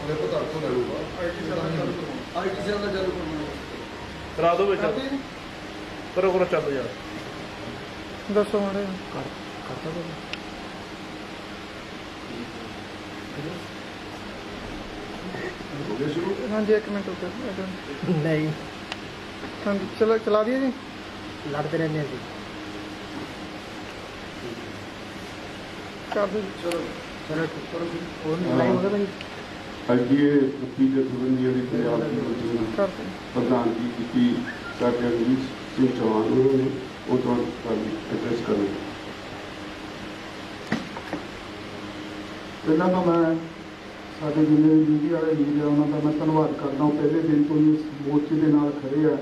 देखो तक तो ले लूँगा आईटी सेल का चालू करना करा दो बेटा करो करो चलो यार दसो मारे करता तो हो गया शुरू हाँ जी 1 मिनट रुको नहीं हाँ जी चलो चला दिए जी लड़ते रहने हैं जी कर दो चलो चलो और लाइव होगा भाई अगे मुखी जथेबंदियों की पंजाब की मीटिंग कर दो प्रधानगी की साडे रਣਜੀਤ ਸਿੰਘ चौहान ने वो तो एड्रेस करें। ਪਹਿਲਾਂ ਤਾਂ ਮੈਂ ਸਾਡੇ ਜਿੰਨੇ ਵੀ ਮੀਡੀਆ ਵਾਲੇ ਵੀਰ ਆ ਉਹਨਾਂ ਦਾ ਮੈਂ ਧੰਨਵਾਦ ਕਰਦਾ ਹਾਂ। ਪਹਿਲੇ ਦਿਨ ਤੋਂ ਹੀ ਇਸ ਮੋਰਚੇ ਦੇ ਨਾਲ ਖੜੇ ਆ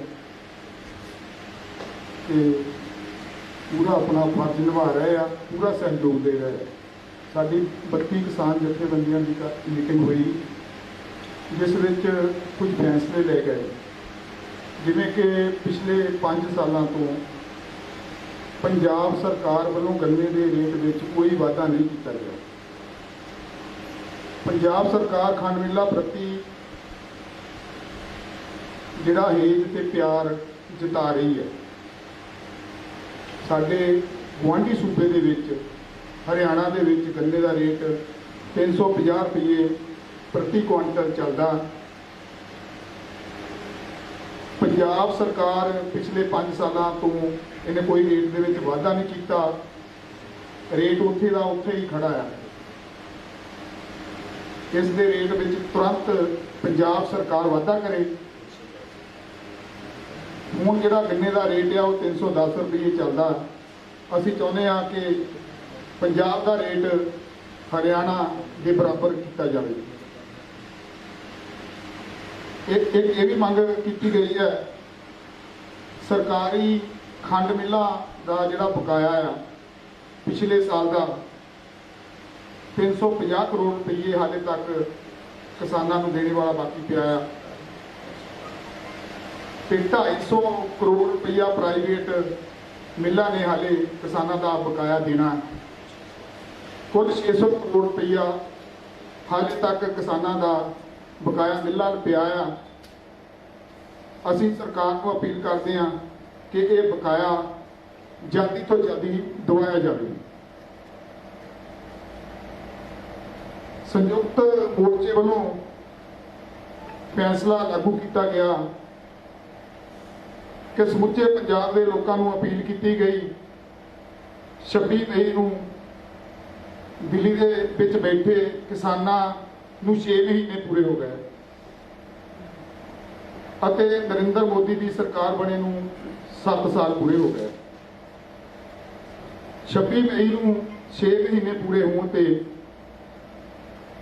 ਤੇ ਪੂਰਾ ਆਪਣਾ ਫਰਜ਼ ਨਿਭਾ ਰਹੇ ਆ, ਪੂਰਾ ਸਹਿਯੋਗ ਦੇ ਰਹੇ ਆ। ਸਾਡੀ 32 ਕਿਸਾਨ ਜਥੇਬੰਦੀਆਂ ਦੀ ਮੀਟਿੰਗ ਹੋਈ ਜਿਸ ਵਿੱਚ ਕੁਝ ਫੈਸਲੇ ਲਏ ਗਏ, ਜਿਵੇਂ ਕਿ ਪਿਛਲੇ 5 ਸਾਲਾਂ ਤੋਂ ਪੰਜਾਬ ਸਰਕਾਰ ਵੱਲੋਂ ਗੰਨੇ ਦੇ ਰੇਟ ਵਿੱਚ ਕੋਈ ਵਾਧਾ ਨਹੀਂ ਕੀਤਾ ਗਿਆ। ਪੰਜਾਬ ਸਰਕਾਰ ਖੰਡ ਮਿੱਲਾਂ ਪ੍ਰਤੀ ਜਿਹੜਾ ਹੇਜ ਤੇ ਪਿਆਰ ਜਤਾ ਰਹੀ ਹੈ। ਸਾਡੇ ਗੁਆਂਢੀ ਸੂਬੇ ਦੇ ਵਿੱਚ ਹਰਿਆਣਾ ਦੇ ਵਿੱਚ ਗੰਨੇ ਦਾ ਰੇਟ 350 ਰੁਪਏ ਪ੍ਰਤੀ ਕੁਇੰਟਲ ਚੱਲਦਾ। ਪੰਜਾਬ ਸਰਕਾਰ ਪਿਛਲੇ 5 ਸਾਲਾਂ ਤੋਂ ਇਹਨੇ ਕੋਈ ਰੇਟ ਦੇ ਵਿੱਚ ਵਾਧਾ ਨਹੀਂ ਕੀਤਾ, ਰੇਟ ਉੱਥੇ ਦਾ ਉੱਥੇ ਹੀ ਖੜਾ ਆ। ਇਸ ਦੇ ਰੇਟ ਵਿੱਚ ਤੁਰੰਤ ਪੰਜਾਬ ਸਰਕਾਰ ਵਾਧਾ ਕਰੇ। ਹੁਣ ਜਿਹੜਾ ਗੰਨੇ ਦਾ ਰੇਟ ਆ ਉਹ 310 ਰੁਪਏ ਚੱਲਦਾ। ਅਸੀਂ ਚਾਹੁੰਦੇ ਹਾਂ ਕਿ ਪੰਜਾਬ ਦਾ ਰੇਟ ਹਰਿਆਣਾ ਦੇ ਬਰਾਬਰ ਕੀਤਾ ਜਾਵੇ। ਇਹ ਵੀ ਮੰਗ ਕੀਤੀ ਗਈ ਹੈ। ਸਰਕਾਰੀ ਖੰਡ ਮਿੱਲਾਂ ਦਾ ਜਿਹੜਾ ਬਕਾਇਆ ਆ ਪਿਛਲੇ ਸਾਲ ਦਾ 350 ਕਰੋੜ ਰੁਪਏ ਹਾਲੇ ਤੱਕ ਕਿਸਾਨਾਂ ਨੂੰ ਦੇਣੇ ਵਾਲਾ ਬਾਕੀ ਪਿਆ ਆ ਤੇ 250 ਕਰੋੜ ਰੁਪਇਆ ਪ੍ਰਾਈਵੇਟ ਮਿੱਲਾਂ ਨੇ ਹਾਲੇ ਕਿਸਾਨਾਂ ਦਾ ਬਕਾਇਆ ਦੇਣਾ। ਕੁੱਲ 600 ਕਰੋੜ ਰੁਪਇਆ ਹਾਲੇ ਤੱਕ ਕਿਸਾਨਾਂ ਦਾ ਬਕਾਇਆ ਮਿੱਲਾਂ ਨੂੰ ਪਿਆ ਆ। ਅਸੀਂ ਸਰਕਾਰ ਨੂੰ ਅਪੀਲ ਕਰਦੇ ਹਾਂ ਕਿ ਇਹ ਬਕਾਇਆ ਜਲਦੀ ਤੋਂ ਜਲਦੀ ਦਿਵਾਇਆ ਜਾਵੇ। ਸੰਯੁਕਤ ਮੋਰਚੇ ਵੱਲੋਂ ਫੈਸਲਾ ਲਾਗੂ ਕੀਤਾ ਗਿਆ ਕਿ ਸਮੁੱਚੇ ਪੰਜਾਬ ਦੇ ਲੋਕਾਂ ਨੂੰ ਅਪੀਲ ਕੀਤੀ ਗਈ 26 ਮਈ ਨੂੰ ਦਿੱਲੀ ਦੇ ਵਿੱਚ ਬੈਠੇ ਕਿਸਾਨਾਂ ਨੂੰ 6 ਮਹੀਨੇ ਪੂਰੇ ਹੋ ਗਏ ਅਤੇ ਨਰਿੰਦਰ ਮੋਦੀ ਦੀ ਸਰਕਾਰ ਬਣੇ ਨੂੰ 7 ਸਾਲ ਪੂਰੇ ਹੋ ਗਏ। 26 ਮਈ ਨੂੰ 6 ਮਹੀਨੇ ਪੂਰੇ ਹੋਣ ਤੇ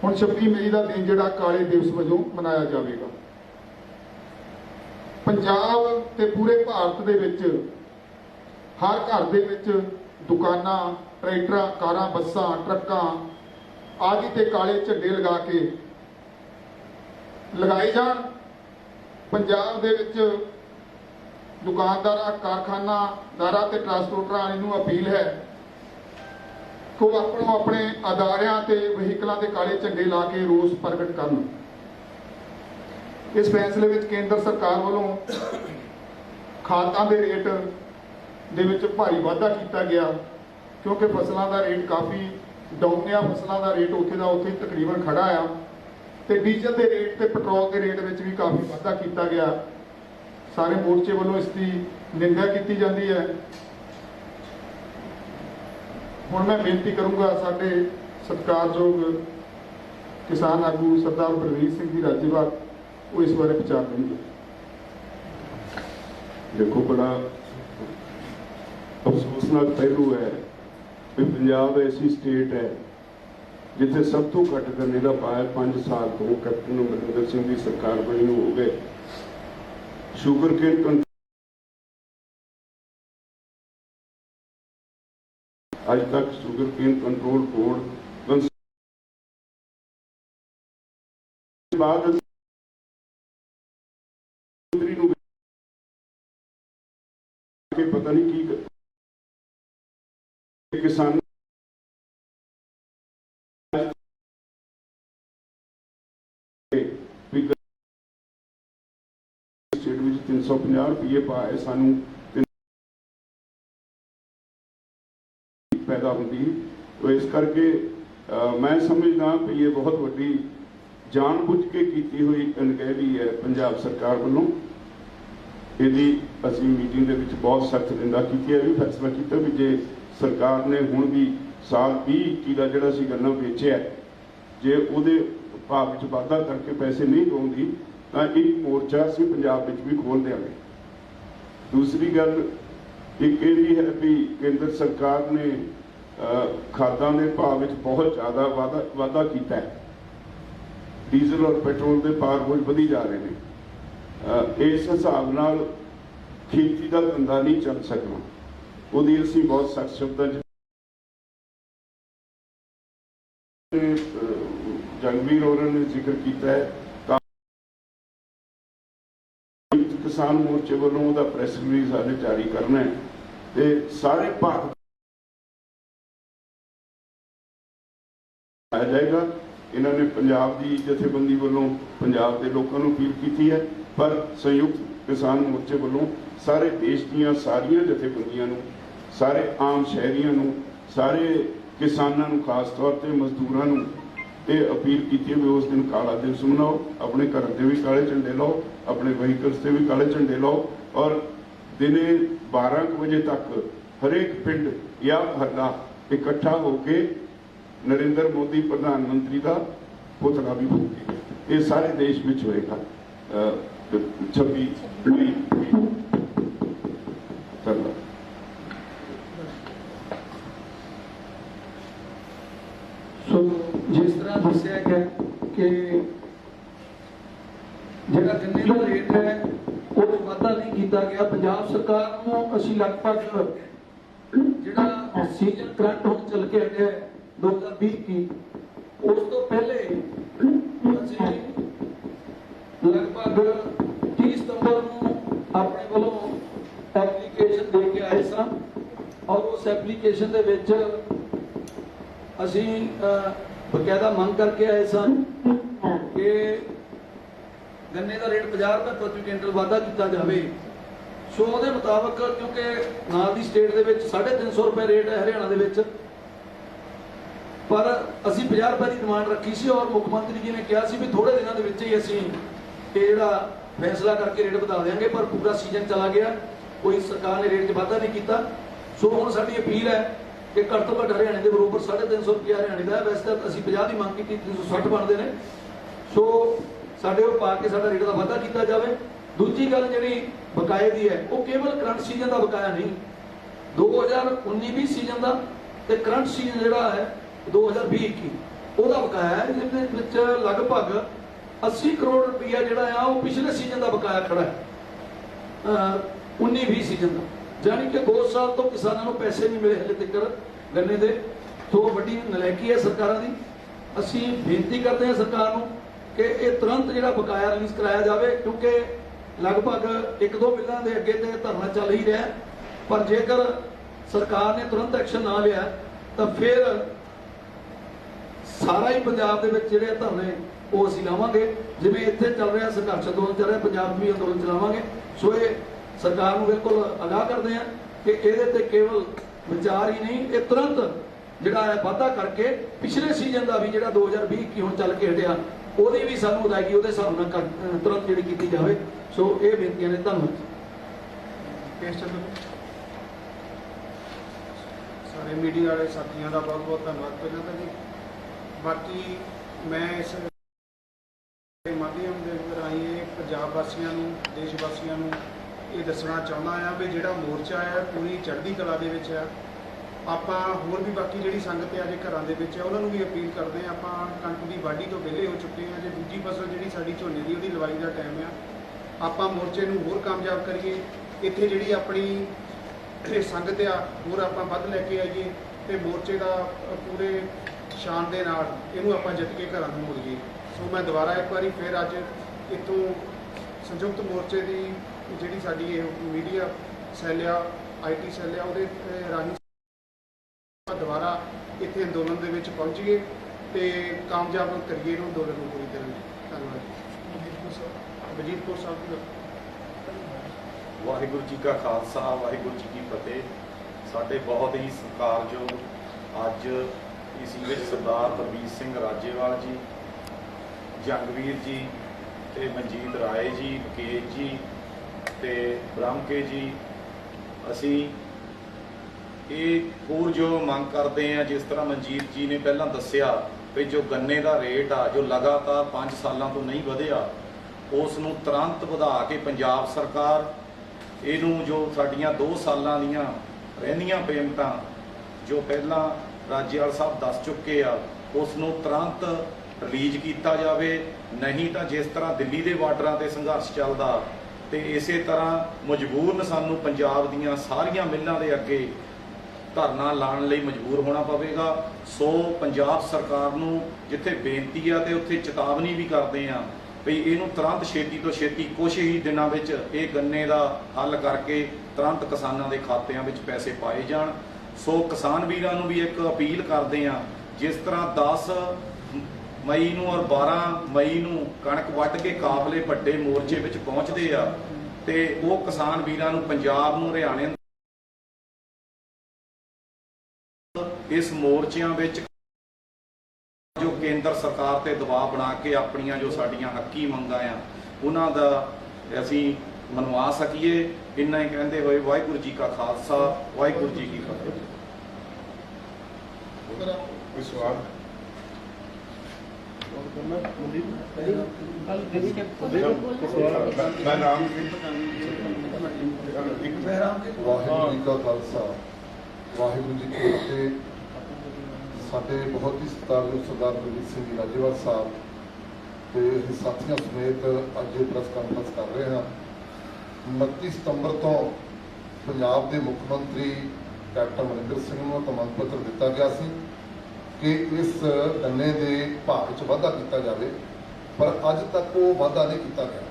ਹੁਣ 26 ਮਈ ਦਾ ਦਿਨ ਜਿਹੜਾ ਕਾਲੇ ਦਿਵਸ ਵਜੋਂ ਮਨਾਇਆ ਜਾਵੇਗਾ। ਪੰਜਾਬ ਤੇ ਪੂਰੇ ਭਾਰਤ ਦੇ ਵਿੱਚ ਹਰ ਘਰ ਦੇ ਵਿੱਚ ਦੁਕਾਨਾਂ, ਟਰੈਕਟਰਾਂ, ਕਾਰਾਂ, ਬੱਸਾਂ, ਟਰੱਕਾਂ ਆਦਿ ਤੇ ਕਾਲੇ ਝੰਡੇ ਲਗਾ ਕੇ ਲਗਾਏ ਜਾਣ। ਪੰਜਾਬ ਦੇ ਵਿੱਚ ਦੁਕਾਨਦਾਰਾਂ, ਕਾਰਖਾਨਾਦਾਰਾਂ ਤੇ ਟਰਾਂਸਪੋਰਟਰਾਂ ਨੂੰ ਅਪੀਲ ਹੈ ਕਿ ਉਹ ਆਪਣੇ ਅਦਾਰਿਆਂ ਤੇ ਵਹੀਕਲਾਂ ਤੇ ਕਾਲੇ ਝੰਡੇ ਲਾ ਕੇ ਰੋਸ ਪ੍ਰਗਟ ਕਰਨ। ਇਸ ਫੈਸਲੇ ਵਿੱਚ ਕੇਂਦਰ ਸਰਕਾਰ ਵੱਲੋਂ ਖਾਦਾਂ ਦੇ ਰੇਟ ਦੇ ਵਿੱਚ ਭਾਰੀ ਵਾਧਾ ਕੀਤਾ ਗਿਆ ਕਿਉਂਕਿ ਫਸਲਾਂ ਦਾ ਰੇਟ ਕਾਫੀ ਡਾਊਨ ਆ। ਫਸਲਾਂ ਦਾ ਰੇਟ ਉੱਥੇ ਦਾ ਉੱਥੇ ਤਕਰੀਬਨ ਖੜਾ ਆ ਤੇ ਡੀਜ਼ਲ ਦੇ ਰੇਟ ਤੇ ਪੈਟਰੋਲ ਦੇ ਰੇਟ ਵਿੱਚ ਵੀ ਕਾਫੀ ਵਾਧਾ ਕੀਤਾ ਗਿਆ। ਸਾਰੇ ਮੋਰਚੇ ਵੱਲੋਂ ਇਸ ਦੀ ਨਿੰਦਾ ਕੀਤੀ ਜਾਂਦੀ ਹੈ। ਹੁਣ ਮੈਂ ਬੇਨਤੀ ਕਰੂੰਗਾ ਸਾਡੇ ਸਤਿਕਾਰਯੋਗ ਕਿਸਾਨ ਆਗੂ ਸਰਦਾਰ ਬਲਵੀਰ ਸਿੰਘ ਜੀ ਰਾਜੇਵਾਲ ਉਹ ਇਸ ਬਾਰੇ ਵਿਚਾਰ ਦੇਣਗੇ। देखो बड़ा अफसोसनाक पहलू है कि पंजाब ऐसी स्टेट है जिथे सब तो घट गन्ने का पाया 5 साल तो कैप्टन अमरिंदर सिंह की सरकार बनी हो गए। शुगर केन आज तक शुगर केन कंट्रोल बोर्ड बाद पता नहीं की किसान 350 ਰੁਪਏ ਪਾਏ ਸਾਨੂੰ ਪੈਦਾ ਹੁੰਦੀ। तो इस करके मैं समझदा कि ये बहुत वड्डी जानबूझ के की हुई अनगहली है पंजाब सरकार वालों। यदि असी मीटिंग के विच बहुत सख्त निंदा की है, भी फैसला किया भी जे सरकार ने हुण भी साल 2021 का जिहड़ा सी गन्ना बेचिया जे उहदे भाव विच वाधा करके पैसे नहीं पाउंदी तां एक मोर्चा असीं पंजाब विच भी खोल देंगे। दूसरी गल एक ये भी है भी केंद्र सरकार ने खादां के भाव में बहुत ज़्यादा वाधा किया है। डीजल और पेट्रोल के भाव रोज वधी जा रहे हैं। इस हिसाब नाल खेती का धंधा नहीं चल सकना। उहदी असीं बहुत सख्त शब्दों जगवीर होरां ने जिक्र किया है। किसान मोर्चे वालों उहदा प्रेस रिलीज आज जारी करना है ते सारे भाग आ जाएगा। इन्होंने पंजाब की जथेबंदी वालों पंजाब के लोगों को अपील की है, पर संयुक्त किसान मोर्चे वालों सारे देश दी सारिया जथेबंदियों सारे आम शहरियों सारे किसानों खास तौर पर मजदूरों ये अपील की है भी उस दिन काला दिवस मनाओ, अपने घर से भी काले झंडे लाओ, अपने वहीकल्स से भी काले झंडे लाओ और दिने 12 बजे तक हरेक पिंड या महल्ला इकट्ठा होके नरेंद्र मोदी प्रधानमंत्री का पुतला भी फूके। ये सारे देश में होएगा 26 मई। सो जिस तरह दस्या गया कि ਜਿਹੜਾ ਗੰਨੇ ਦਾ ਰੇਟ ਹੈ ਉਹ ਵਾਧਾ ਨਹੀਂ ਕੀਤਾ ਗਿਆ। ਪੰਜਾਬ ਸਰਕਾਰ ਨੂੰ ਅਸੀਂ ਲਗਭਗ ਜਿਹੜਾ ਸੀਜ਼ਨ ਕਰੰਟ ਹੁਣ ਚੱਲ ਕੇ ਆਇਆ 2020 की ਉਸ ਤੋਂ ਪਹਿਲੇ ਅਸੀਂ ਲਗਭਗ 30 ਸਤੰਬਰ ਨੂੰ ਆਪਣੇ ਵੱਲੋਂ ਐਪਲੀਕੇਸ਼ਨ ਦੇ ਕੇ ਆਏ ਸਾਂ ਔਰ ਉਸ ਐਪਲੀਕੇਸ਼ਨ ਦੇ ਵਿੱਚ ਅਸੀਂ ਬਕਾਇਦਾ ਮੰਗ ਕਰਕੇ ਆਏ ਸਨ ਕਿ गन्ने का रेट 50 रुपए प्रति क्विंटल वाधा किया जाए। सो ਉਹਦੇ ਮੁਤਾਬਕ क्योंकि ਨਾਲ ਦੀ ਸਟੇਟ ਦੇ ਵਿੱਚ 350 रुपए रेट है हरियाणा ਦੇ ਵਿੱਚ, पर ਅਸੀਂ 50 रुपए की डिमांड रखी सी और मुख्य मंत्री जी ने कहा सी भी थोड़े दिनों ਦੇ ਵਿੱਚ ਹੀ ਅਸੀਂ ਇਹ ਜਿਹੜਾ फैसला करके रेट बता देंगे, पर पूरा सीजन चला गया, कोई सरकार ने रेट 'ਚ वाधा नहीं किया। सो ਹੁਣ ਸਾਡੀ अपील है कि घट तो घट हरियाणे के बरोबर 350 रुपया हरियाणे का है। वैसे तो ਅਸੀਂ 50 की मांग की 360 बनते हैं। सो ਸਾਡੇ ਉਹ ਪਾ ਕੇ ਸਾਡਾ ਰੇਟ ਦਾ ਵਾਧਾ ਕੀਤਾ ਜਾਵੇ। ਦੂਜੀ ਗੱਲ ਜਿਹੜੀ ਬਕਾਏ ਦੀ ਹੈ ਉਹ ਕੇਵਲ ਕਰੰਟ ਸੀਜ਼ਨ ਦਾ ਬਕਾਇਆ ਨਹੀਂ, 2019-20 ਸੀਜ਼ਨ ਦਾ ਤੇ ਕਰੰਟ ਸੀਜ਼ਨ ਜਿਹੜਾ ਹੈ 2020-21 ਉਹਦਾ ਬਕਾਇਆ ਹੈ, ਜਿਹਦੇ ਵਿੱਚ ਲਗਭਗ 80 ਕਰੋੜ ਰੁਪਇਆ ਜਿਹੜਾ ਆ ਉਹ ਪਿਛਲੇ ਸੀਜ਼ਨ ਦਾ ਬਕਾਇਆ ਖੜਾ ਹੈ 19-20 ਸੀਜ਼ਨ ਦਾ। ਜਾਨੀ ਕਿ 2 ਸਾਲ ਤੋਂ ਕਿਸਾਨਾਂ ਨੂੰ ਪੈਸੇ ਨਹੀਂ ਮਿਲੇ ਹਲੇ ਤੱਕ ਗੰਨੇ ਦੇ। ਸੋ ਵੱਡੀ ਨਲਾਇਕੀ ਹੈ ਸਰਕਾਰਾਂ ਦੀ। ਅਸੀਂ ਬੇਨਤੀ ਕਰਦੇ ਹਾਂ ਸਰਕਾਰ ਨੂੰ कि ये तुरंत जो बकाया रिलीज कराया जाए, क्योंकि लगभग 1-2 बिलों के अगे तो धरना चल ही रहा है, पर जेकर सरकार ने तुरंत एक्शन ना लिया तो फिर सारा ही पंजाब के जोड़े धरने वो असीं लावांगे। जिवें इत्थे चल रहा संघर्ष अंदोलन चल रहा, पंजाब भी अंदोलन चलावांगे। सो ये सरकार को बिल्कुल आगाह करते हैं कि ये केवल विचार ही नहीं, ये तुरंत जोड़ा है वाधा करके पिछले सीजन का भी जो 2020-21 हुण चल के हटिया ਉਹਦੀ ਵੀ ਸਾਨੂੰ ਅਦਾਇਗੀ ਉਹਦੇ ਹਿਸਾਬ ਨਾਲ ਤੁਰੰਤ ਜਿਹੜੀ ਕੀਤੀ ਜਾਵੇ। ਸੋ ਇਹ ਬੇਨਤੀਆਂ ਨੇ। ਧੰਨਵਾਦ। ਸਾਰੇ ਮੀਡੀਆ ਵਾਲੇ ਸਾਥੀਆਂ ਦਾ ਬਹੁਤ ਬਹੁਤ ਧੰਨਵਾਦ ਪਹਿਲਾਂ ਤਾਂ ਜੀ। ਬਾਕੀ ਮੈਂ ਇਸ ਮਾਧਿਅਮ ਦੇ ਰਾਹੀਂ ਪੰਜਾਬ ਵਾਸੀਆਂ ਨੂੰ, ਦੇਸ਼ ਵਾਸੀਆਂ ਨੂੰ ਇਹ ਦੱਸਣਾ ਚਾਹੁੰਦਾ ਹਾਂ ਵੀ ਜਿਹੜਾ ਮੋਰਚਾ ਹੈ ਪੂਰੀ ਚੜ੍ਹਦੀ ਕਲਾ ਦੇ ਵਿੱਚ ਹੈ। ਆਪਾਂ ਹੋਰ ਵੀ ਬਾਕੀ ਜਿਹੜੀ ਸੰਗਤ ਹੈ ਅਜੇ ਘਰਾਂ ਦੇ ਵਿੱਚ ਹੈ ਉਹਨਾਂ ਨੂੰ ਵੀ ਅਪੀਲ ਕਰਦੇ ਹਾਂ। ਆਪਾਂ ਕਣਕ ਦੀ ਵਾਢੀ ਤੋਂ ਵਿਹਲੇ ਹੋ ਚੁੱਕੇ ਹਾਂ, ਜੇ ਦੂਜੀ ਫਸਲ ਜਿਹੜੀ ਸਾਡੀ ਝੋਨੇ ਦੀ ਉਹਦੀ ਲਵਾਈ ਦਾ ਟਾਈਮ ਆ। ਆਪਾਂ ਮੋਰਚੇ ਨੂੰ ਹੋਰ ਕਾਮਯਾਬ ਕਰੀਏ, ਇੱਥੇ ਜਿਹੜੀ ਆਪਣੀ ਸੰਗਤ ਆ ਹੋਰ ਆਪਾਂ ਵੱਧ ਲੈ ਕੇ ਆਈਏ ਤੇ ਮੋਰਚੇ ਦਾ ਪੂਰੇ ਸ਼ਾਨ ਦੇ ਨਾਲ ਇਹਨੂੰ ਆਪਾਂ ਜਿੱਤ ਕੇ ਘਰਾਂ ਨੂੰ ਮੁੜੀਏ। ਸੋ ਮੈਂ ਦੁਬਾਰਾ ਇੱਕ ਵਾਰੀ ਫਿਰ ਅੱਜ ਇੱਥੋਂ ਸੰਯੁਕਤ ਮੋਰਚੇ ਦੀ ਜਿਹੜੀ ਸਾਡੀ ਇਹ ਮੀਡੀਆ ਸੈੱਲ ਆ, IT ਸੈੱਲ ਆ, ਉਹਦੇ ਰਾਹੀਂ ਦੁਬਾਰਾ ਇੱਥੇ ਅੰਦੋਲਨ ਦੇ ਵਿੱਚ ਪਹੁੰਚੀਏ ਤੇ ਕਾਮਯਾਬ ਕਰੀਏ ਇਹਨੂੰ ਅੰਦੋਲਨ ਨੂੰ ਪੂਰੀ ਤਰ੍ਹਾਂ। ਧੰਨਵਾਦ। ਵਜੀਦਪੁਰ ਸਾਹਿਬ ਵਾਹਿਗੁਰੂ ਜੀ ਕਾ ਖਾਲਸਾ ਵਾਹਿਗੁਰੂ ਜੀ ਕੀ ਫਤਿਹ। ਸਾਡੇ ਬਹੁਤ ਹੀ ਸਤਿਕਾਰਯੋਗ ਅੱਜ ਇਸ ਵਿੱਚ ਸਰਦਾਰ ਪ੍ਰਵੀਰ ਸਿੰਘ ਰਾਜੇਵਾਲ ਜੀ, ਜੰਗਵੀਰ ਜੀ ਤੇ ਮਨਜੀਤ ਰਾਏ ਜੀ, ਮੁਕੇਸ਼ ਜੀ ਤੇ ਬ੍ਰਹਮਕੇ ਜੀ, ਅਸੀਂ ਇਹ ਹੋਰ ਜੋ ਮੰਗ ਕਰਦੇ ਆ, ਜਿਸ ਤਰ੍ਹਾਂ ਮਨਜੀਤ ਜੀ ਨੇ ਪਹਿਲਾਂ ਦੱਸਿਆ ਵੀ ਜੋ ਗੰਨੇ ਦਾ ਰੇਟ ਆ ਜੋ ਲਗਾਤਾਰ 5 ਸਾਲਾਂ ਤੋਂ ਨਹੀਂ ਵਧਿਆ, ਉਸ ਨੂੰ ਤੁਰੰਤ ਵਧਾ ਕੇ ਪੰਜਾਬ ਸਰਕਾਰ ਇਹਨੂੰ ਜੋ ਸਾਡੀਆਂ 2 ਸਾਲਾਂ ਦੀਆਂ ਰਹਿੰਦੀਆਂ ਪੇਮੈਂਟਾਂ ਜੋ ਪਹਿਲਾਂ ਰਾਜੇਵਾਲ ਸਾਹਿਬ ਦੱਸ ਚੁੱਕੇ ਆ, ਉਸ ਨੂੰ ਤੁਰੰਤ ਰਿਲੀਜ਼ ਕੀਤਾ ਜਾਵੇ। ਨਹੀਂ ਤਾਂ ਜਿਸ ਤਰ੍ਹਾਂ ਦਿੱਲੀ ਦੇ ਬਾਰਡਰਾਂ ਤੇ ਸੰਘਰਸ਼ ਚੱਲਦਾ ਤੇ ਇਸੇ ਤਰ੍ਹਾਂ ਮਜਬੂਰਨ ਸਾਨੂੰ ਪੰਜਾਬ ਦੀਆਂ ਸਾਰੀਆਂ ਮਿੱਲਾਂ ਦੇ ਅੱਗੇ ਧਰਨਾ ਲਾਉਣ ਲਈ ਮਜਬੂਰ ਹੋਣਾ ਪਵੇਗਾ। ਸੋ ਪੰਜਾਬ ਸਰਕਾਰ ਨੂੰ ਜਿੱਥੇ ਬੇਨਤੀ ਆ ਤੇ ਉੱਥੇ ਚੇਤਾਵਨੀ ਵੀ ਕਰਦੇ ਆ ਵੀ ਇਹਨੂੰ ਤੁਰੰਤ ਛੇਤੀ ਤੋਂ ਛੇਤੀ ਕੁਝ ਹੀ ਦਿਨਾਂ ਵਿੱਚ ਇਹ ਗੰਨੇ ਦਾ ਹੱਲ ਕਰਕੇ ਤੁਰੰਤ ਕਿਸਾਨਾਂ ਦੇ ਖਾਤਿਆਂ ਵਿੱਚ ਪੈਸੇ ਪਾਏ ਜਾਣ। ਸੋ ਕਿਸਾਨ ਵੀਰਾਂ ਨੂੰ ਵੀ ਇੱਕ ਅਪੀਲ ਕਰਦੇ ਆ, ਜਿਸ ਤਰ੍ਹਾਂ 10 ਮਈ ਨੂੰ ਔਰ 12 ਮਈ ਨੂੰ ਕਣਕ ਵੱਢ ਕੇ ਕਾਫਲੇ ਵੱਡੇ ਮੋਰਚੇ ਵਿੱਚ ਪਹੁੰਚਦੇ ਆ ਤੇ ਉਹ ਕਿਸਾਨ ਵੀਰਾਂ ਨੂੰ ਪੰਜਾਬ ਨੂੰ ਹਰਿਆਣੇ ਇਸ ਮੋਰਚਿਆਂ ਵਿੱਚ ਜੋ ਕੇਂਦਰ ਸਰਕਾਰ ਤੇ ਦਬਾਅ ਬਣਾ ਕੇ ਆਪਣੀਆਂ ਜੋ ਸਾਡੀਆਂ ਹੱਕੀ ਮੰਗਾਂ ਆ ਉਹਨਾਂ ਦਾ ਅਸੀਂ ਮਨਵਾ ਸਕੀਏ। ਇੰਨਾ ਹੀ ਕਹਿੰਦੇ ਹੋਏ ਵਾਹਿਗੁਰੂ ਜੀ ਕਾ ਖਾਲਸਾ ਵਾਹਿਗੁਰੂ ਜੀ ਕੀ ਫਤਿਹ। ਕੋਈ ਸਵਾਲ? ਮੈਂ ਨਾਮ ਵਾਹਿਗੁਰੂ ਜੀ ਕਾ ਖਾਲਸਾ ਵਾਹਿਗੁਰੂ ਜੀ ਕੀ ਫਤਿਹ। ਸਾਡੇ ਬਹੁਤ ਹੀ ਸਤਿਕਾਰਯੋਗ ਸਰਦਾਰ ਪ੍ਰਵੀਰ ਸਿੰਘ ਜੀ ਰਾਜੇਵਾਲ ਸਾਹਿਬ ਤੇ ਸਾਥੀਆਂ ਸਮੇਤ ਅੱਜ ਇਹ ਪ੍ਰੈਸ ਕਾਨਫਰੰਸ ਕਰ ਰਹੇ ਹਾਂ। 29 ਸਤੰਬਰ ਤੋਂ ਪੰਜਾਬ ਦੇ ਮੁੱਖ ਮੰਤਰੀ ਕੈਪਟਨ ਅਮਰਿੰਦਰ ਸਿੰਘ ਨੂੰ ਇੱਕ ਮੰਗ ਪੱਤਰ ਦਿੱਤਾ ਗਿਆ ਸੀ ਕਿ ਇਸ ਗੰਨੇ ਦੇ ਭਾਅ ਵਿੱਚ ਵਾਧਾ ਕੀਤਾ ਜਾਵੇ, ਪਰ ਅੱਜ ਤੱਕ ਉਹ ਵਾਧਾ ਨਹੀਂ ਕੀਤਾ ਗਿਆ।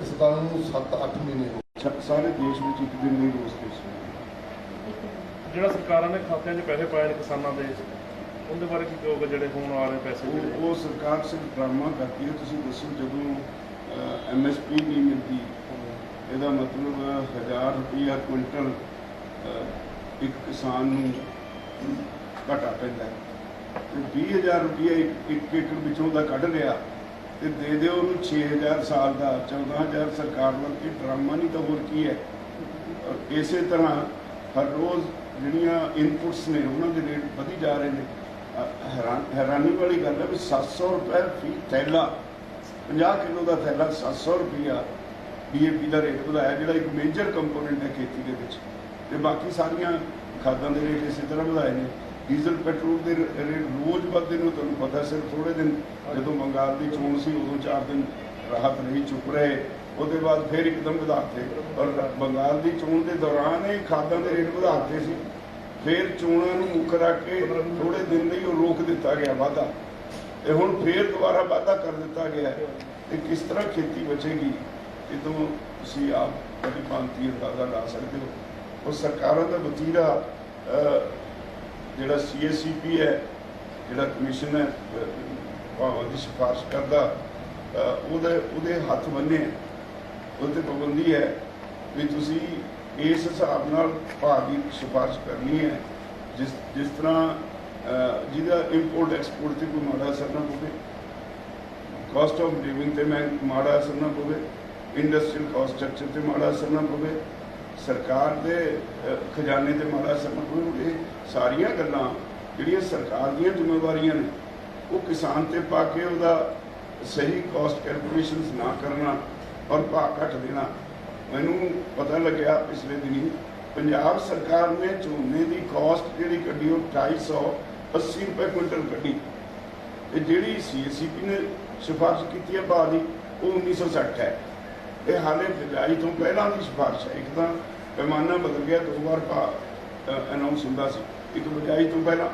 ਇਸ ਗੱਲ ਨੂੰ 7-8 ਮਹੀਨੇ ਹੋ ਗਏ। ਸਾਰੇ ਦੇਸ਼ ਵਿੱਚ ਇੱਕ ਦਿਨ ਨਹੀਂ ਰੋਸ ਪੇਸ਼ ਜਿਹੜਾ ਸਰਕਾਰਾਂ ਨੇ ਖਾਤਿਆਂ 'ਚ ਪੈਸੇ ਪਾਏ ਨੇ ਕਿਸਾਨਾਂ ਦੇ, ਉਹਦੇ ਬਾਰੇ ਕੀ ਕਹੋਗੇ? ਜਿਹੜੇ ਹੋਣ ਵਾਲੇ ਪੈਸੇ ਉਹ ਸਰਕਾਰ ਸਿਰਫ ਡਰਾਮਾ ਕਰਦੀ ਹੈ। ਤੁਸੀਂ ਦੱਸੋ, ਜਦੋਂ MSP ਨਹੀਂ ਮਿਲਦੀ, ਇਹਦਾ ਮਤਲਬ 1000 ਰੁਪਈਆ ਕੁਇੰਟਲ ਇੱਕ ਕਿਸਾਨ ਨੂੰ ਘਾਟਾ ਪੈਂਦਾ ਹੈ ਤੇ 20000 ਰੁਪਈਆ ਇੱਕ ਏਕੜ ਵਿੱਚੋਂ ਦਾ ਕੱਢ ਲਿਆ ਤੇ ਦੇ ਦਿਓ ਉਹਨੂੰ 6000 ਸਾਲ ਦਾ, 14000 ਸਰਕਾਰ ਵੱਲ। ਕਿ ਡਰਾਮਾ ਨਹੀਂ ਤਾਂ ਹੋਰ ਕੀ ਹੈ। ਔਰ ਇਸੇ ਤਰ੍ਹਾਂ ਹਰ ਰੋਜ਼ ਜਿਹੜੀਆਂ ਇਨਪੁਟਸ ਨੇ ਉਹਨਾਂ ਦੇ ਰੇਟ ਵਧੀ ਜਾ ਰਹੇ ਨੇ। ਹੈਰਾਨੀ ਵਾਲੀ ਗੱਲ ਹੈ ਵੀ 700 ਰੁਪਏ ਫੀ ਥੈਲਾ, 50 ਕਿਲੋ ਦਾ ਥੈਲਾ 700 ਰੁਪਈਆ DAP ਦਾ ਰੇਟ ਵਧਾਇਆ, ਜਿਹੜਾ ਇੱਕ ਮੇਜਰ ਕੰਪੋਨੈਂਟ ਹੈ ਖੇਤੀ ਦੇ ਵਿੱਚ। ਤੇ ਬਾਕੀ ਸਾਰੀਆਂ ਖਾਦਾਂ ਦੇ ਰੇਟ ਇਸੇ ਤਰ੍ਹਾਂ ਵਧਾਏ ਨੇ। ਡੀਜ਼ਲ ਪੈਟਰੋਲ ਦੇ ਰੇਟ ਰੋਜ਼ ਵੱਧਦੇ ਨੇ। ਤੁਹਾਨੂੰ ਪਤਾ, ਸਿਰਫ ਥੋੜ੍ਹੇ ਦਿਨ ਜਦੋਂ ਬੰਗਾਲ ਦੀ ਚੋਣ ਸੀ ਉਦੋਂ 4 ਦਿਨ ਰਾਹਤ ਰਹੀ, ਚੁੱਪ ਰਹੇ, ਉਹਦੇ ਬਾਅਦ ਫਿਰ ਇੱਕਦਮ ਵਧਾਤੇ। ਔਰ ਬੰਗਾਲ ਦੀ ਚੋਣ ਦੇ ਦੌਰਾਨ ਇਹ ਖਾਦਾਂ ਦੇ ਰੇਟ ਵਧਾਤੇ ਸੀ, ਫਿਰ ਚੋਣਾਂ ਨੂੰ ਮੁੱਖ ਰੱਖ ਕੇ ਥੋੜ੍ਹੇ ਦਿਨ ਲਈ ਉਹ ਰੋਕ ਦਿੱਤਾ ਗਿਆ ਵਾਧਾ, ਤੇ ਹੁਣ ਫਿਰ ਦੁਬਾਰਾ ਵਾਧਾ ਕਰ ਦਿੱਤਾ ਗਿਆ। ਤੇ ਕਿਸ ਤਰ੍ਹਾਂ ਖੇਤੀ ਬਚੇਗੀ, ਇਹ ਤੋਂ ਤੁਸੀਂ ਆਪ ਕਦੀ ਭਾਂਤੀ ਅੰਦਾਜ਼ਾ ਲਾ ਸਕਦੇ ਹੋ। ਉਹ ਸਰਕਾਰਾਂ ਦਾ ਵਤੀਰਾ ਜਿਹੜਾ CACP ਹੈ, ਜਿਹੜਾ ਕਮਿਸ਼ਨ ਹੈ ਭਾਵਾਂ ਦੀ ਸਿਫਾਰਿਸ਼ ਕਰਦਾ, ਉਹਦੇ ਹੱਥ ਬੰਨੇ, ਉਹਦੇ ਪਾਬੰਦੀ ਹੈ ਵੀ ਤੁਸੀਂ ਇਸ ਹਿਸਾਬ ਨਾਲ ਭਾਅ ਦੀ ਸਿਫਾਰਿਸ਼ ਕਰਨੀ ਹੈ ਜਿਸ ਤਰ੍ਹਾਂ ਜਿਹਦਾ ਇੰਪੋਰਟ ਐਕਸਪੋਰਟ 'ਤੇ ਕੋਈ ਮਾੜਾ ਅਸਰ ਨਾ ਪਵੇ, ਕਾਸਟ ਆਫ ਲਿਵਿੰਗ 'ਤੇ ਮਾੜਾ ਅਸਰ ਨਾ ਪਵੇ, ਇੰਡਸਟਰੀਅਲ ਕਾਸਟ ਸਟਰਕਚਰ 'ਤੇ ਮਾੜਾ ਅਸਰ ਨਾ ਪਵੇ, ਸਰਕਾਰ ਦੇ ਖਜ਼ਾਨੇ 'ਤੇ ਮਾੜਾ ਅਸਰ ਨਾ ਪਵੇ। ਇਹ ਸਾਰੀਆਂ ਗੱਲਾਂ ਜਿਹੜੀਆਂ ਸਰਕਾਰ ਦੀਆਂ ਜ਼ਿੰਮੇਵਾਰੀਆਂ ਨੇ, ਉਹ ਕਿਸਾਨ 'ਤੇ ਪਾ ਕੇ ਉਹਦਾ ਸਹੀ ਕਾਸਟ ਕੈਲਕੂਲੇਸ਼ਨਸ ਨਾ ਕਰਨਾ ਔਰ ਭਾਅ ਘੱਟ ਦੇਣਾ। ਮੈਨੂੰ ਪਤਾ ਲੱਗਿਆ ਪਿਛਲੇ ਦਿਨੀ ਪੰਜਾਬ ਸਰਕਾਰ ਨੇ ਝੋਨੇ ਦੀ ਕਾਸਟ ਜਿਹੜੀ ਕੱਢੀ ਉਹ 250 ਰੁਪਏ ਕੁਇੰਟਲ ਕੱਢੀ, ਤੇ ਜਿਹੜੀ CACP ਨੇ ਸਿਫਾਰਿਸ਼ ਕੀਤੀ ਹੈ ਭਾਅ ਦੀ ਉਹ 1960 ਹੈ। ਇਹ ਹਾਲੇ ਬਿਜਾਈ ਤੋਂ ਪਹਿਲਾਂ ਦੀ ਸਿਫਾਰਿਸ਼ ਹੈ। ਇੱਕ ਤਾਂ ਪੈਮਾਨਾ ਬਦਲ ਗਿਆ, 2 ਵਾਰ ਭਾਅ ਅਨਾਉਂਸ ਹੁੰਦਾ ਸੀ। ਇੱਕ ਬਿਜਾਈ ਤੋਂ ਪਹਿਲਾਂ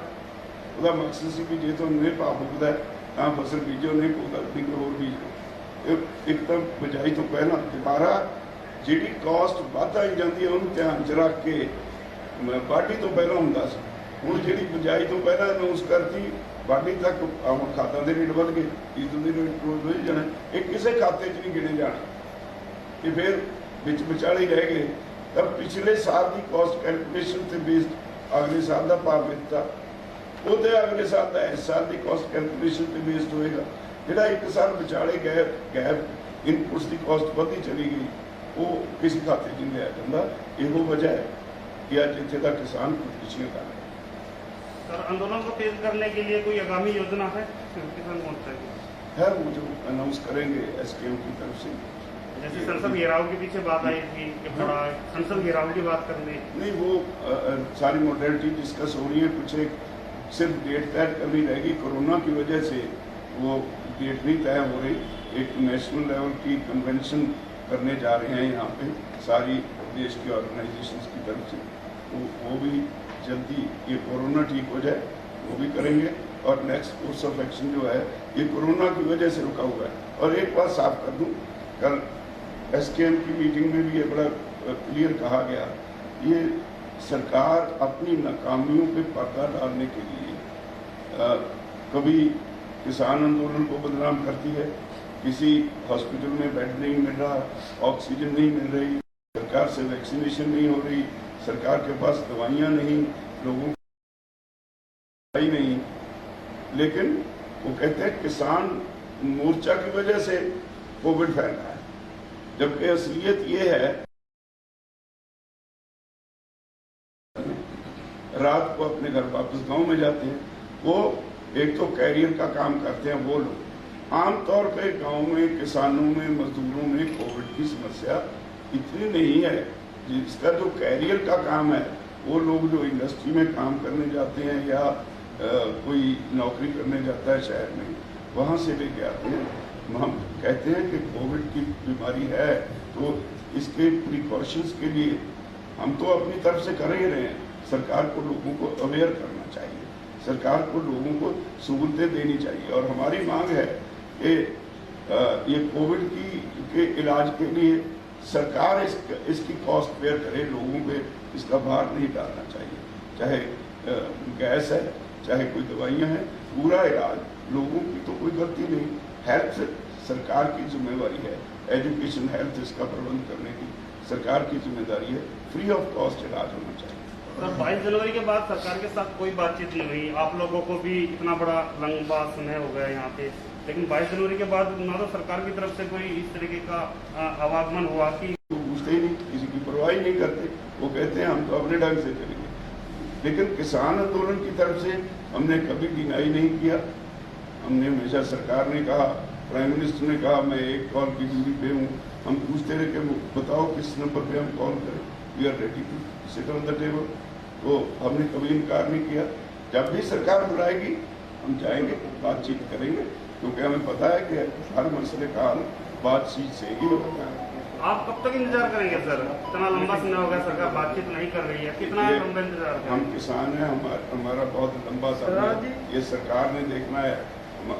ਉਹਦਾ ਮਕਸਦ ਸੀ ਕਿ ਜੇ ਤੁਹਾਨੂੰ ਇਹ ਭਾਅ ਪੁੱਗਦਾ ਤਾਂ ਫਸਲ ਬੀਜੋ, ਨਹੀਂ ਪੁੱਗਦਾ ਨਹੀਂ ਕੋਈ ਹੋਰ ਬੀਜੋ। ਇੱਕ ਤਾਂ ਬਿਜਾਈ ਤੋਂ ਪਹਿਲਾਂ ਦੁਬਾਰਾ ਜਿਹੜੀ ਕਾਸਟ ਵੱਧ ਆਈ ਜਾਂਦੀ ਹੈ ਉਹਨੂੰ ਧਿਆਨ 'ਚ ਰੱਖ ਕੇ ਵਾਢੀ ਤੋਂ ਪਹਿਲਾਂ ਹੁੰਦਾ ਸੀ। ਹੁਣ ਜਿਹੜੀ ਬਿਜਾਈ ਤੋਂ ਪਹਿਲਾਂ ਅਨਾਉਂਸ ਕਰਤੀ, ਵਾਢੀ ਤੱਕ ਹੁਣ ਖਾਦਾਂ ਦੇ ਰੇਟ ਵੱਧ ਗਏ, ਡੀਜ਼ਲ ਦੇ ਰੇਟ ਰੋਜ਼ ਵਧੀ ਜਾਣਾ। ਇਹ ਕਿਸੇ ਖਾਤੇ 'ਚ ਨਹੀਂ ਗਿਣੇ ਜਾਣੇ। ਕਿ ਫਿਰ ਵਿੱਚ ਵਿਚਾਲੇ ਰਹਿ ਗਏ ਤਾਂ ਪਿਛਲੇ ਸਾਲ ਦੀ ਕਾਸਟ ਕੈਲਕੂਲੇਸ਼ਨ ਤੇ ਬੇਸਡ ਅਗਲੇ ਸਾਲ ਦਾ ਭਾਰ ਦਿੱਤਾ, ਉਹਦੇ ਅਗਲੇ ਸਾਲ ਦਾ ਇਸ ਸਾਲ ਦੀ ਕਾਸਟ ਕੈਲਕੂਲੇਸ਼ਨ ਤੇ ਬੇਸਡ ਹੋਏਗਾ। ਜਿਹੜਾ ਇੱਕ ਸਾਲ ਵਿਚਾਲੇ ਗੈਪ ਇਨਪੁਟਸ ਦੀ ਕਾਸਟ ਵਧੀ ਚਲੀ ਗਈ, ਉਹ ਕਿਸੇ ਖਾਤੇ 'ਚ ਨਹੀਂ ਲਿਆ ਜਾਂਦਾ। ਇਹੋ ਵਜ੍ਹਾ ਹੈ कि आज इतने का किसान खुदकुशियाँ कर रहे हैं। सर, आंदोलन को तेज करने के लिए कोई आगामी योजना है किसान मोर्चा की? है वो जो अनाउंस करेंगे एसकेएम की तरफ से। जैसे संसद घेराव के पीछे बात आई थी कि बड़ा संसद घेराव की बात करनी नहीं, वो सारी मोडेलिटी डिस्कस हो रही है। कुछ एक सिर्फ डेट तय करनी रहेगी। कोरोना की वजह से वो डेट नहीं तय हो रही। एक नेशनल लेवल की कन्वेंशन करने जा रहे हैं यहाँ पे सारी देश की ऑर्गेनाइजेशंस की तरफ से। वो भी जल्दी, ये कोरोना ठीक हो जाए वो भी करेंगे। और नेक्स्ट कोर्स ऑफ एक्शन जो है ये कोरोना की वजह से रुका हुआ है। और एक बात साफ कर दूं, कल एसकेएम की मीटिंग में भी ये बड़ा क्लियर कहा गया, ये सरकार अपनी नाकामियों पे पर्दा डालने के लिए कभी किसान आंदोलन को बदनाम करती है, किसी हॉस्पिटल में बेड नहीं मिल रहा, ऑक्सीजन नहीं मिल रही, सरकार से वैक्सीनेशन नहीं हो रही, सरकार के पास दवाइयाँ नहीं, लोगों को नहीं, लेकिन वो कहते हैं किसान मोर्चा की वजह से कोविड फैल रहा है, जबकि असलियत ये है रात को अपने घर वापस गांव में जाते हैं। वो एक तो कैरियर का काम करते हैं वो लोग। आमतौर पे गांव में किसानों में मजदूरों में कोविड की समस्या इतनी नहीं है। जिसका जो कैरियर का काम है वो लोग जो इंडस्ट्री में काम करने जाते हैं या कोई नौकरी करने जाता है शहर में, वहाँ से लेके आते हैं। हम कहते हैं कि कोविड की बीमारी है तो इसके प्रिकॉशंस के लिए हम तो अपनी तरफ से कर ही रहे हैं। सरकार को लोगों को अवेयर करना चाहिए, सरकार को लोगों को सहूलतें देनी चाहिए। और हमारी मांग है कि ये कोविड के इलाज के लिए सरकार इसकी कॉस्ट बेयर करे, लोगों पे इसका भार नहीं डालना चाहिए। चाहे गैस है, चाहे कोई दवाइयाँ हैं, पूरा इलाज लोगों की तो कोई गलती नहीं। हेल्थ सरकार की जिम्मेवारी है, एजुकेशन हेल्थ इसका प्रबंध करने की सरकार की जिम्मेदारी है। फ्री ऑफ कॉस्ट इलाज होना चाहिए। सर, 22 जनवरी के बाद सरकार के साथ कोई बातचीत नहीं हुई। आप लोगों को भी इतना बड़ा लंबा समय हो गया यहाँ पे, लेकिन 22 जनवरी के बाद ना तो सरकार की तरफ से कोई इस तरीके का आवागमन हुआ कि तो पूछते ही नहीं, किसी की परवाह ही नहीं करते। वो कहते हैं हम तो अपने ढंग से चलेंगे। लेकिन किसान आंदोलन की तरफ से हमने कभी डिनाई नहीं किया। हमने हमेशा, सरकार ने कहा, प्राइम मिनिस्टर ने कहा मैं एक कॉल की दूरी पे हूँ। हम पूछते रहे कि बताओ किस नंबर पे हम कॉल करें, we are ready to sit on the table. तो हमने कभी इनकार नहीं किया। जब भी सरकार बुलाएगी हम जाएंगे, बातचीत करेंगे, क्योंकि हमें पता है कि हर मसले का हल बातचीत से ही होता है। आप कब तक इंतजार करेंगे सर? इतना लंबा समय हो गया, सरकार बातचीत नहीं कर रही है, कितना लंबा इंतजार करें? हम किसान हैं, हमारा बहुत लंबा समय ये सरकार ने देखना है।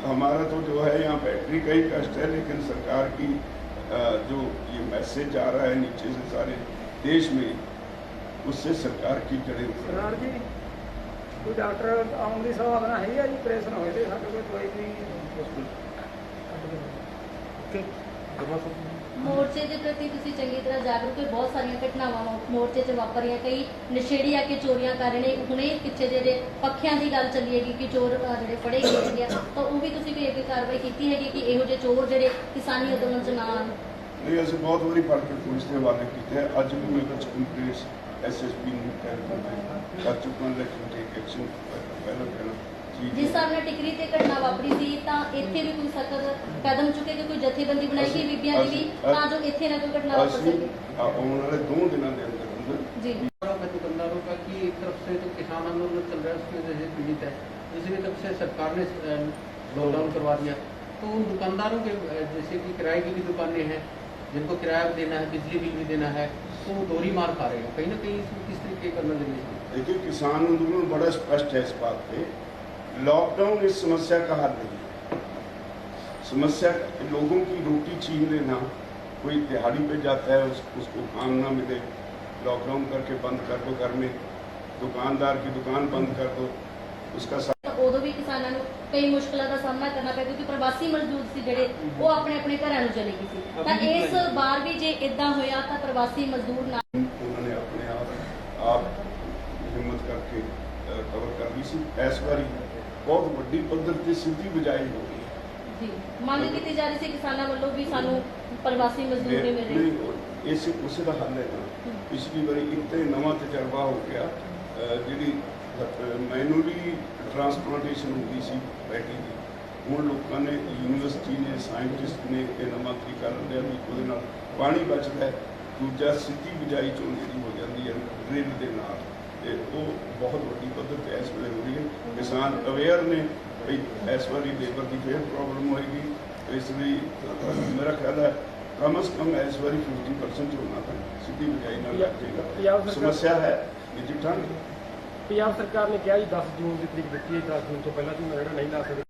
हमारा तो जो है यहाँ बैटरी का ही कष्ट है, लेकिन सरकार की जो ये मैसेज जा रहा है नीचे से सारे देश में, उससे सरकार की जड़ें सरदार जी कोई डॉक्टर आने की संभावना है या जी ऑपरेशन होए थे साडे कोल दवाई नहीं मोर्चे के प्रति तुसी चंगी तरह जागरूक हो। बहुत सारिया घटनावां मोर्चे च वापरियां, कई नशेड़ी आके चोरियां कर रहे ने। हुणे पिछे जेडे पखियां की गल चली है कि चोर जेडे फड़े गए हैं, तो वो भी तुसी कोई अगे कार्रवाई कीती है कि इहो जे चोर जेडे किसानी आंदोलन च ना आन? नहीं, ऐसे बहुत बड़ी फर्क पुलिस ने वाले किए हैं। अज भी मैं कुछ कंप्लेंट्स एसएसपी ने कर चुका, लेकिन टेक एक्शन पहला कहना जिस हिसाब ਨਾਲ ਟਿਕਰੀ ਤੇ ਘਟਨਾ ਵਾਪਰੀ ਸੀ ਤਾਂ ਇੱਥੇ ਵੀ ਕੋਈ ਸਖਤ ਕਦਮ ਚੁੱਕੇ ਕਿ ਕੋਈ ਜਥੇਬੰਦੀ ਬਣਾਏਗੀ ਬੀਬੀਆਂ ਦੀ ਵੀ, ਤਾਂ ਜੋ ਇੱਥੇ ਨਾ ਕੋਈ ਘਟਨਾ ਵਾਪਰ ਸਕੇ। आने वाले 2 दिनों के अंदर जी दुकानदारों का की एक तरफ से तो किसान आंदोलन चल रहा है, उसकी वजह से पीड़ित है, दूसरी तरफ से सरकार ने लॉकडाउन करवा दिया। तो उन दुकानदारों के जैसे कि किराए की भी दुकानें हैं, जिनको किराया देना है, बिजली बिल भी देना है, तो वो दोहरी मार खा रहे हैं। कहीं ना कहीं इसमें किस तरीके का नजरिए से देखिए, किसान आंदोलन बड़ा स्पष्ट है इस बात पे। लॉकडाउन इस समस्या का हल नहीं है। समस्या लोगों की रोटी छीन लेना, कोई दिहाड़ी पे जाता है उसको काम ना मिले, लॉकडाउन करके बंद कर दो घर में, दुकानदार की दुकान बंद कर दो, उसका ਤਾਂ ਉਦੋਂ ਵੀ ਕਿਸਾਨਾਂ ਨੂੰ ਕਈ ਮੁਸ਼ਕਲਾਂ ਦਾ ਸਾਹਮਣਾ ਕਰਨਾ ਪਿਆ ਕਿਉਂਕਿ ਪ੍ਰਵਾਸੀ ਮਜ਼ਦੂਰ ਸੀ ਜਿਹੜੇ ਉਹ ਆਪਣੇ ਆਪਣੇ ਘਰਾਂ ਨੂੰ ਚਲੇ ਗਏ ਸੀ। ਤਾਂ ਇਸ ਵਾਰ ਵੀ ਜੇ ਇਦਾਂ ਹੋਇਆ ਤਾਂ ਪ੍ਰਵਾਸੀ ਮਜ਼ਦੂਰ ਨਾ ਉਹਨਾਂ ਨੇ ਆਪਣੇ ਆਪ ਹਿੰਮਤ ਕਰਕੇ ਕਵਰ ਕਰ ਲਈ ਸੀ। ਇਸ ਵਾਰੀ ਬਹੁਤ ਵੱਡੀ ਪੱਧਰ ਤੇ ਸਿੱਧੀ ਬਜਾਈ ਹੋ ਗਈ ਜੀ ਮੰਗ ਕੀਤੀ ਜਾ ਰਹੀ ਸੀ ਕਿਸਾਨਾਂ ਵੱਲੋਂ ਵੀ ਸਾਨੂੰ ਪ੍ਰਵਾਸੀ ਮਜ਼ਦੂਰ ਨਹੀਂ ਮਿਲ ਰਹੇ। ਇਸ ਉਸੇ ਦਾ ਹੱਲ ਹੈ ਨਾ। ਪਿਛਲੀ ਵਾਰੀ ਇੱਕ ਤੇ ਨਵਾਂ ਤਜਰਬਾ ਹੋ ਗਿਆ, ਜਿਹੜੀ ਮੈਨੂਅਲੀ ਟਰਾਂਸਪਲਾਂਟੇਸ਼ਨ ਹੁੰਦੀ ਸੀ ਪੈਟੀ ਦੀ, ਹੁਣ ਲੋਕਾਂ ਨੇ ਯੂਨੀਵਰਸਿਟੀ ਨੇ ਸਾਇੰਟਿਸਟ ਨੇ ਇਹ ਨਵਾਂ ਤਰੀਕਾ ਲੱਭਿਆ ਵੀ ਉਹਦੇ ਨਾਲ ਪਾਣੀ ਬਚਦਾ ਹੈ। ਦੂਜਾ ਸਿੱਧੀ ਬਿਜਾਈ ਝੋਨੇ ਦੀ ਹੋ ਜਾਂਦੀ ਹੈ ਡਰਿਲ ਦੇ ਨਾਲ, ਤੇ ਉਹ ਬਹੁਤ ਵੱਡੀ ਪੱਧਰ ਤੇ ਇਸ ਵੇਲੇ ਹੋ ਰਹੀ ਹੈ। ਕਿਸਾਨ ਅਵੇਅਰ ਨੇ ਵੀ ਇਸ ਵਾਰੀ ਲੇਬਰ ਦੀ ਫੇਰ ਪ੍ਰੋਬਲਮ ਹੋਏਗੀ, ਇਸ ਲਈ ਮੇਰਾ ਖਿਆਲ ਹੈ ਕਮ ਅਜ਼ ਕਮ ਇਸ ਵਾਰੀ 50% ਝੋਨਾ ਤਾਂ ਸਿੱਧੀ ਬਿਜਾਈ ਨਾਲ ਲੱਗ ਜਾਏਗਾ। ਸਮੱਸਿਆ ਹੈ ਨਜਿੱਠਾਂਗੇ। ਪੰਜਾਬ ਸਰਕਾਰ ਨੇ ਕਿਹਾ ਜੀ 10 ਜੂਨ ਦੀ ਤਰੀਕ ਦਿੱਤੀ ਹੈ, 10 ਜੂਨ ਤੋਂ ਪਹਿਲਾਂ ਝੋਨਾ ਜਿਹੜਾ ਨਹੀਂ ਲਾ ਸਕਦੇ।